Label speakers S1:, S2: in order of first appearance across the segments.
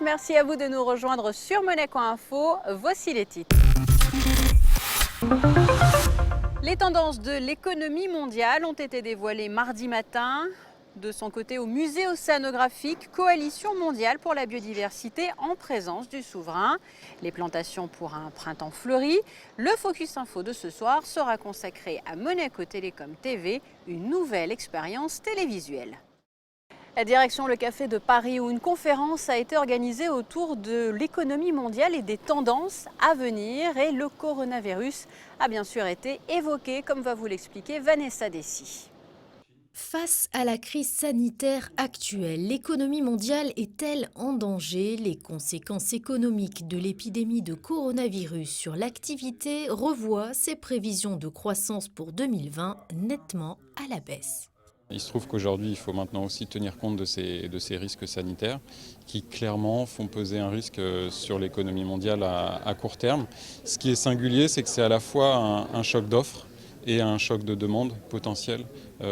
S1: merci à vous de nous rejoindre sur Monaco Info. Voici les titres. Les tendances de l'économie mondiale ont été dévoilées mardi matin. De son côté, au musée océanographique, Coalition mondiale pour la biodiversité en présence du souverain. Les plantations pour un printemps fleuri. Le Focus Info de ce soir sera consacré à Monaco Télécom TV, une nouvelle expérience télévisuelle. La direction Le Café de Paris, où une conférence a été organisée autour de l'économie mondiale et des tendances à venir. Et le coronavirus a bien sûr été évoqué, comme va vous l'expliquer Vanessa Dessy.
S2: Face à la crise sanitaire actuelle, l'économie mondiale est-elle en danger? Les conséquences économiques de l'épidémie de coronavirus sur l'activité revoient ses prévisions de croissance pour 2020 nettement à la baisse.
S3: Il se trouve qu'aujourd'hui, il faut maintenant aussi tenir compte de ces risques sanitaires qui clairement font peser un risque sur l'économie mondiale à court terme. Ce qui est singulier, c'est que c'est à la fois un choc d'offres et un choc de demande potentiel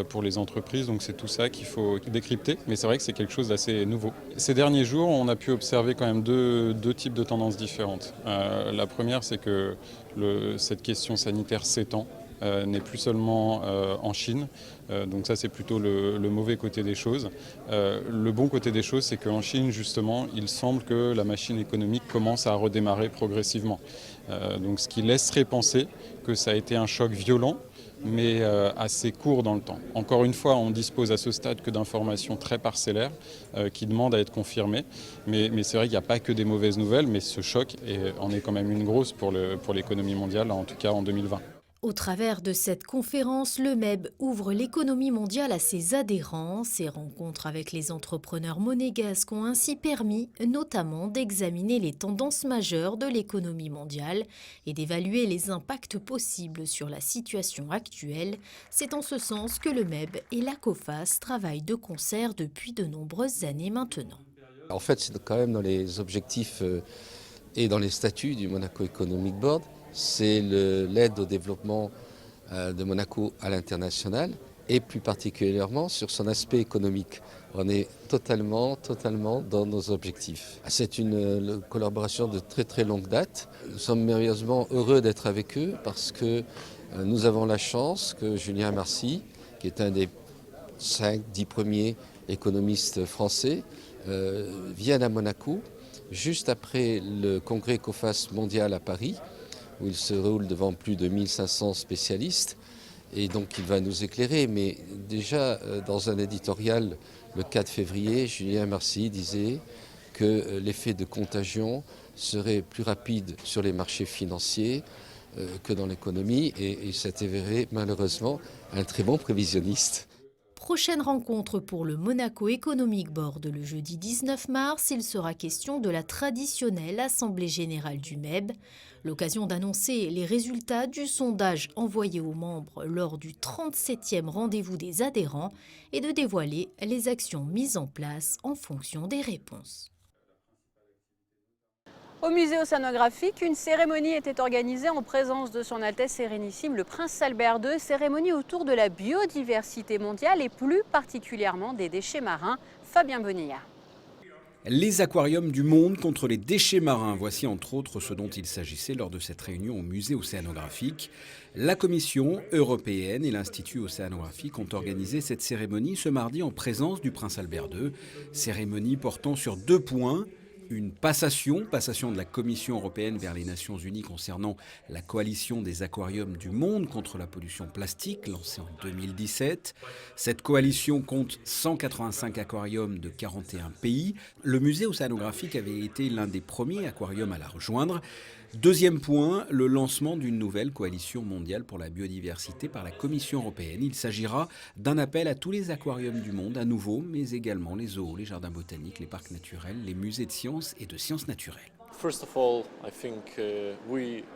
S3: pour les entreprises. Donc c'est tout ça qu'il faut décrypter, mais c'est vrai que c'est quelque chose d'assez nouveau. Ces derniers jours, on a pu observer quand même deux types de tendances différentes. La première, c'est que cette question sanitaire s'étend. N'est plus seulement en Chine. Donc ça, c'est plutôt le mauvais côté des choses. Le bon côté des choses, c'est qu'en Chine, justement, il semble que la machine économique commence à redémarrer progressivement. Donc ce qui laisserait penser que ça a été un choc violent, mais assez court dans le temps. Encore une fois, on dispose à ce stade que d'informations très parcellaires qui demandent à être confirmées. Mais c'est vrai qu'il n'y a pas que des mauvaises nouvelles, mais ce choc en est quand même une grosse pour l'économie mondiale, en tout cas en 2020.
S2: Au travers de cette conférence, le MEB ouvre l'économie mondiale à ses adhérents. Ses rencontres avec les entrepreneurs monégasques ont ainsi permis notamment d'examiner les tendances majeures de l'économie mondiale et d'évaluer les impacts possibles sur la situation actuelle. C'est en ce sens que le MEB et la COFAS travaillent de concert depuis de nombreuses années maintenant.
S4: En fait, c'est quand même dans les objectifs et dans les statuts du Monaco Economic Board. C'est l'aide au développement de Monaco à l'international et plus particulièrement sur son aspect économique. On est totalement dans nos objectifs. C'est une collaboration de très longue date. Nous sommes merveilleusement heureux d'être avec eux parce que nous avons la chance que Julien Marcy, qui est un des 5-10 premiers économistes français, vienne à Monaco juste après le congrès COFAS mondial à Paris, où il se roule devant plus de 1500 spécialistes. Et donc il va nous éclairer. Mais déjà, dans un éditorial, le 4 février, Julien Marcy disait que l'effet de contagion serait plus rapide sur les marchés financiers que dans l'économie. Et il s'est avéré malheureusement un très bon prévisionniste.
S2: Prochaine rencontre pour le Monaco Economic Board le jeudi 19 mars, il sera question de la traditionnelle Assemblée générale du MEB, l'occasion d'annoncer les résultats du sondage envoyé aux membres lors du 37e rendez-vous des adhérents et de dévoiler les actions mises en place en fonction des réponses.
S1: Au musée océanographique, une cérémonie était organisée en présence de son Altesse Sérénissime, le Prince Albert II, cérémonie autour de la biodiversité mondiale et plus particulièrement des déchets marins. Fabien Bonilla.
S5: Les aquariums du monde contre les déchets marins, voici entre autres ce dont il s'agissait lors de cette réunion au musée océanographique. La Commission européenne et l'Institut océanographique ont organisé cette cérémonie ce mardi en présence du Prince Albert II. Cérémonie portant sur 2 points. Une passation de la Commission européenne vers les Nations Unies concernant la coalition des aquariums du monde contre la pollution plastique lancée en 2017. Cette coalition compte 185 aquariums de 41 pays. Le musée océanographique avait été l'un des premiers aquariums à la rejoindre. Deuxième point, le lancement d'une nouvelle coalition mondiale pour la biodiversité par la Commission européenne. Il s'agira d'un appel à tous les aquariums du monde à nouveau, mais également les zoos, les jardins botaniques, les parcs naturels, les musées de sciences et de sciences naturelles.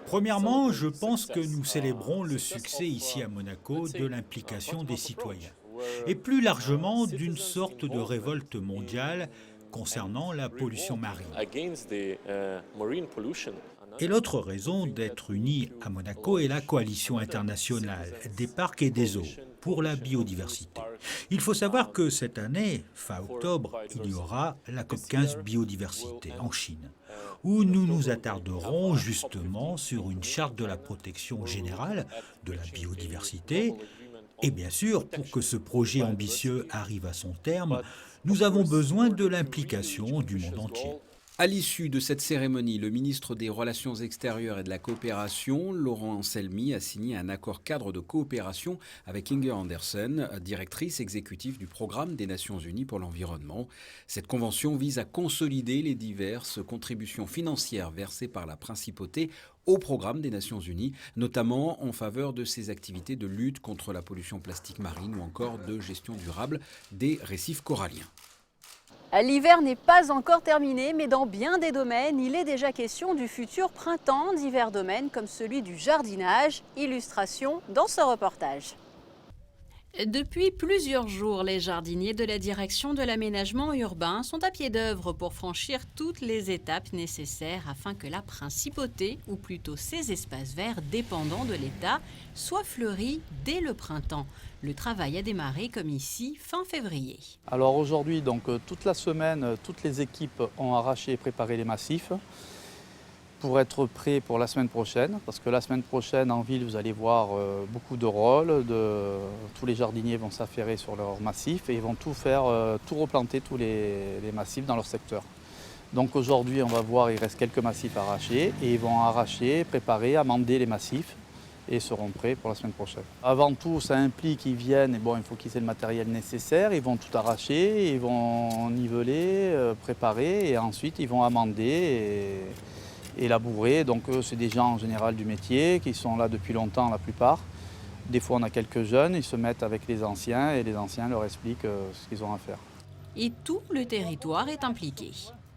S6: Premièrement, je pense que nous célébrons le succès ici à Monaco de l'implication des citoyens et plus largement d'une sorte de révolte mondiale concernant la pollution marine. Et l'autre raison d'être unis à Monaco est la coalition internationale des parcs et des eaux. pour la biodiversité. Il faut savoir que cette année, fin octobre, il y aura la COP15 biodiversité en Chine, où nous nous attarderons justement sur une charte de la protection générale de la biodiversité. Et bien sûr, pour que ce projet ambitieux arrive à son terme, nous avons besoin de l'implication du monde entier.
S5: À l'issue de cette cérémonie, le ministre des Relations extérieures et de la coopération, Laurent Anselmi, a signé un accord cadre de coopération avec Inger Andersen, directrice exécutive du programme des Nations Unies pour l'environnement. Cette convention vise à consolider les diverses contributions financières versées par la principauté au programme des Nations Unies, notamment en faveur de ses activités de lutte contre la pollution plastique marine ou encore de gestion durable des récifs coralliens.
S1: L'hiver n'est pas encore terminé, mais dans bien des domaines, il est déjà question du futur printemps, divers domaines comme celui du jardinage. Illustration dans ce reportage. Depuis plusieurs jours, les jardiniers de la direction de l'aménagement urbain sont à pied d'œuvre pour franchir toutes les étapes nécessaires afin que la principauté, ou plutôt ces espaces verts dépendants de l'État, soient fleuris dès le printemps. Le travail a démarré comme ici fin février.
S7: Alors aujourd'hui, donc toute la semaine, toutes les équipes ont arraché et préparé les massifs pour être prêts pour la semaine prochaine. Parce que la semaine prochaine, en ville, vous allez voir beaucoup de rôles. Tous les jardiniers vont s'affairer sur leurs massifs et ils vont tout faire, tout replanter, tous les massifs dans leur secteur. Donc aujourd'hui, on va voir, il reste quelques massifs arrachés et ils vont arracher, préparer, amender les massifs et seront prêts pour la semaine prochaine. Avant tout, ça implique qu'ils viennent, et bon, il faut qu'ils aient le matériel nécessaire, ils vont tout arracher, ils vont niveler, préparer et ensuite ils vont amender et labourer. Donc eux, c'est des gens en général du métier qui sont là depuis longtemps la plupart. Des fois, on a quelques jeunes, ils se mettent avec les anciens et les anciens leur expliquent ce qu'ils ont à faire.
S1: Et tout le territoire est impliqué.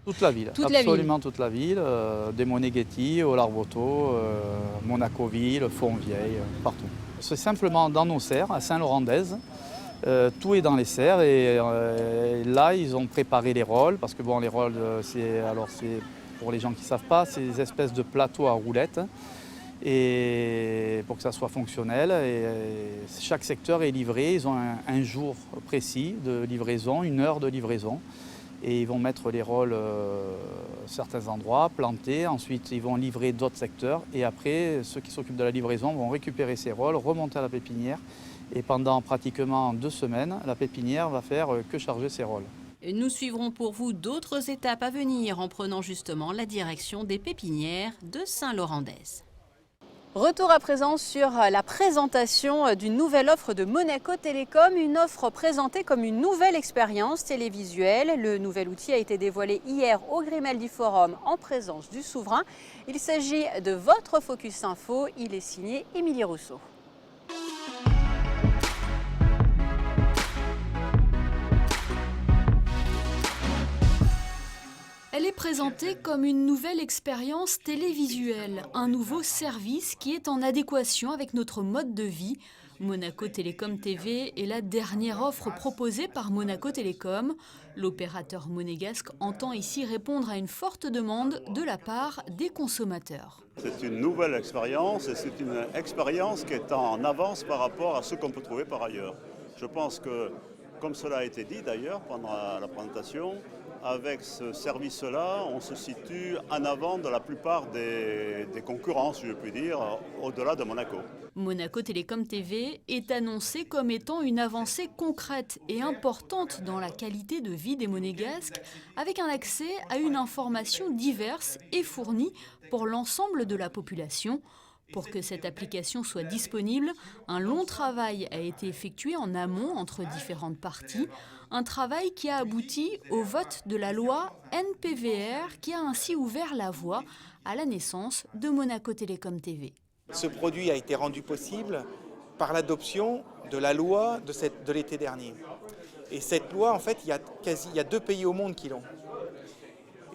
S7: Toute la ville, absolument toute la ville, des Moneghetti, au Larboto, Monaco-Ville, Fontvieille, partout. C'est simplement dans nos serres, à Saint-Laurent-d'Aise. Tout est dans les serres et là, ils ont préparé les rôles, parce que bon, les rôles, c'est pour les gens qui ne savent pas, c'est des espèces de plateaux à roulettes. Et pour que ça soit fonctionnel, chaque secteur est livré, ils ont un jour précis de livraison, une heure de livraison. Et ils vont mettre les rôles à certains endroits, planter, ensuite ils vont livrer d'autres secteurs et après ceux qui s'occupent de la livraison vont récupérer ces rôles, remonter à la pépinière et pendant pratiquement 2 semaines, la pépinière va faire que charger ses rôles.
S1: Nous suivrons pour vous d'autres étapes à venir en prenant justement la direction des pépinières de Saint-Laurent-d'Aise. Retour à présent sur la présentation d'une nouvelle offre de Monaco Télécom, une offre présentée comme une nouvelle expérience télévisuelle. Le nouvel outil a été dévoilé hier au Grimaldi Forum en présence du souverain. Il s'agit de votre Focus Info, il est signé Émilie Rousseau.
S8: Elle est présentée comme une nouvelle expérience télévisuelle, un nouveau service qui est en adéquation avec notre mode de vie. Monaco Télécom TV est la dernière offre proposée par Monaco Télécom. L'opérateur monégasque entend ici répondre à une forte demande de la part des consommateurs.
S9: C'est une nouvelle expérience et c'est une expérience qui est en avance par rapport à ce qu'on peut trouver par ailleurs. Je pense que, comme cela a été dit d'ailleurs pendant la présentation, avec ce service-là, on se situe en avant de la plupart des concurrents, si je puis dire, au-delà de Monaco.
S8: Monaco Télécom TV est annoncé comme étant une avancée concrète et importante dans la qualité de vie des Monégasques, avec un accès à une information diverse et fournie pour l'ensemble de la population. Pour que cette application soit disponible, un long travail a été effectué en amont entre différentes parties, un travail qui a abouti au vote de la loi NPVR qui a ainsi ouvert la voie à la naissance de Monaco Télécom TV.
S10: Ce produit a été rendu possible par l'adoption de la loi de l'été dernier. Et cette loi, en fait, il y a 2 pays au monde qui l'ont.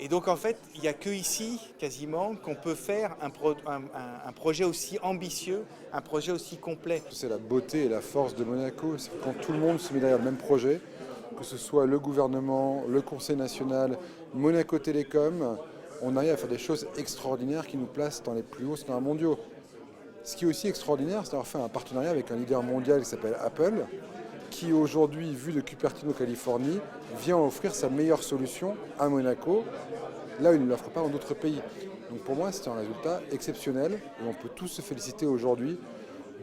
S10: Et donc en fait, il n'y a que ici, quasiment, qu'on peut faire un projet aussi ambitieux, un projet aussi complet.
S11: C'est la beauté et la force de Monaco, c'est quand tout le monde se met derrière le même projet, que ce soit le gouvernement, le Conseil national, Monaco Télécom, on arrive à faire des choses extraordinaires qui nous placent dans les plus hauts standards mondiaux. Ce qui est aussi extraordinaire, c'est d'avoir fait un partenariat avec un leader mondial qui s'appelle Apple, qui aujourd'hui, vu de Cupertino, Californie, vient offrir sa meilleure solution à Monaco, là où il ne l'offre pas en d'autres pays. Donc pour moi, c'est un résultat exceptionnel et on peut tous se féliciter aujourd'hui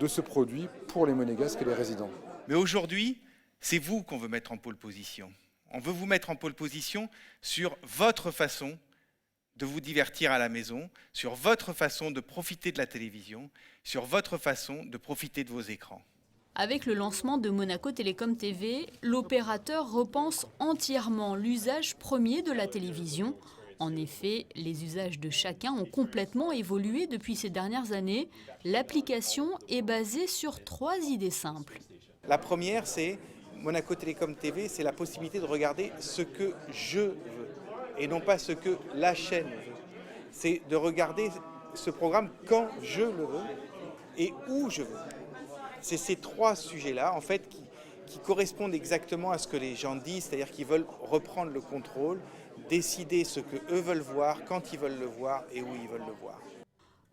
S11: de ce produit pour les Monégasques et les résidents.
S10: Mais aujourd'hui, c'est vous qu'on veut mettre en pole position. On veut vous mettre en pole position sur votre façon de vous divertir à la maison, sur votre façon de profiter de la télévision, sur votre façon de profiter de vos écrans.
S8: Avec le lancement de Monaco Télécom TV, l'opérateur repense entièrement l'usage premier de la télévision. En effet, les usages de chacun ont complètement évolué depuis ces dernières années. L'application est basée sur 3 idées simples.
S10: La première, c'est Monaco Télécom TV, c'est la possibilité de regarder ce que je veux et non pas ce que la chaîne veut. C'est de regarder ce programme quand je le veux et où je veux. C'est ces 3 sujets-là, en fait, qui correspondent exactement à ce que les gens disent, c'est-à-dire qu'ils veulent reprendre le contrôle, décider ce qu'eux veulent voir, quand ils veulent le voir et où ils veulent le voir.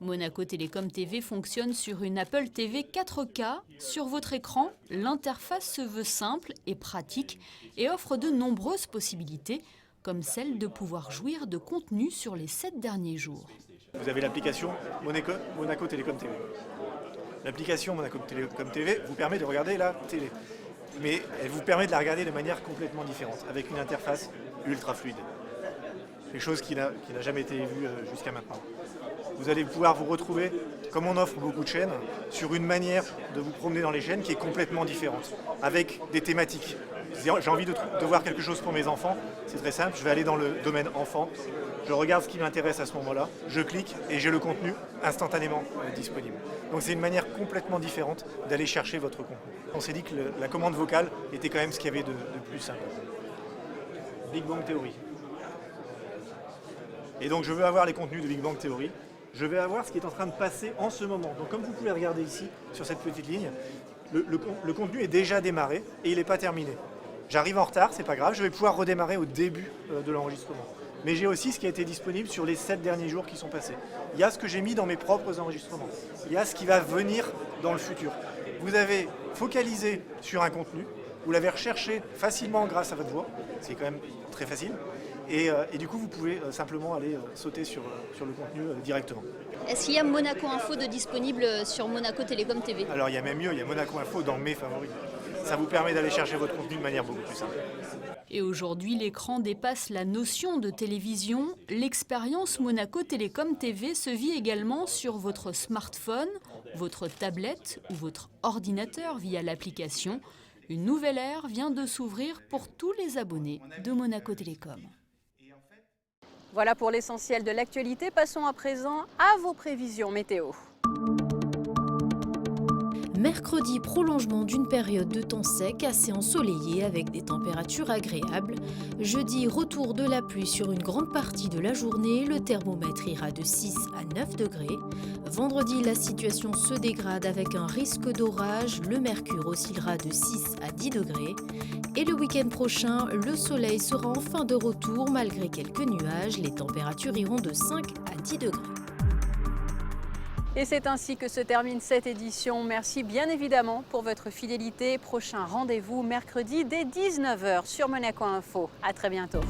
S8: Monaco Télécom TV fonctionne sur une Apple TV 4K. Sur votre écran, l'interface se veut simple et pratique et offre de nombreuses possibilités, comme celle de pouvoir jouir de contenu sur les 7 derniers jours.
S12: Vous avez l'application Monaco Télécom TV. L'application Monaco Télécom TV vous permet de regarder la télé. Mais elle vous permet de la regarder de manière complètement différente, avec une interface ultra fluide. Quelque chose qui n'a jamais été vu jusqu'à maintenant. Vous allez pouvoir vous retrouver, comme on offre beaucoup de chaînes, sur une manière de vous promener dans les chaînes qui est complètement différente, avec des thématiques. J'ai envie de voir quelque chose pour mes enfants, c'est très simple, je vais aller dans le domaine enfant, je regarde ce qui m'intéresse à ce moment-là, je clique et j'ai le contenu instantanément disponible. Donc c'est une manière complètement différente d'aller chercher votre contenu. On s'est dit que la commande vocale était quand même ce qu'il y avait de plus simple. Big Bang Theory. Et donc je veux avoir les contenus de Big Bang Theory. Je vais avoir ce qui est en train de passer en ce moment. Donc comme vous pouvez regarder ici, sur cette petite ligne, le contenu est déjà démarré et il n'est pas terminé. J'arrive en retard, c'est pas grave, je vais pouvoir redémarrer au début de l'enregistrement. Mais j'ai aussi ce qui a été disponible sur les 7 derniers jours qui sont passés. Il y a ce que j'ai mis dans mes propres enregistrements. Il y a ce qui va venir dans le futur. Vous avez focalisé sur un contenu, vous l'avez recherché facilement grâce à votre voix, c'est quand même très facile. Et du coup, vous pouvez simplement aller sauter sur le contenu directement.
S13: Est-ce qu'il y a Monaco Info de disponible sur Monaco Télécom TV?
S12: Alors il y a même mieux, il y a Monaco Info dans mes favoris. Ça vous permet d'aller chercher votre contenu de manière beaucoup plus simple.
S8: Et aujourd'hui, l'écran dépasse la notion de télévision. L'expérience Monaco Télécom TV se vit également sur votre smartphone, votre tablette ou votre ordinateur via l'application. Une nouvelle ère vient de s'ouvrir pour tous les abonnés de Monaco Télécom.
S1: Voilà pour l'essentiel de l'actualité. Passons à présent à vos prévisions météo.
S2: Mercredi, prolongement d'une période de temps sec assez ensoleillée avec des températures agréables. Jeudi, retour de la pluie sur une grande partie de la journée. Le thermomètre ira de 6 à 9 degrés. Vendredi, la situation se dégrade avec un risque d'orage. Le mercure oscillera de 6 à 10 degrés. Et le week-end prochain, le soleil sera enfin de retour malgré quelques nuages. Les températures iront de 5 à 10 degrés.
S1: Et c'est ainsi que se termine cette édition. Merci bien évidemment pour votre fidélité. Prochain rendez-vous mercredi dès 19h sur Monaco Info. À très bientôt.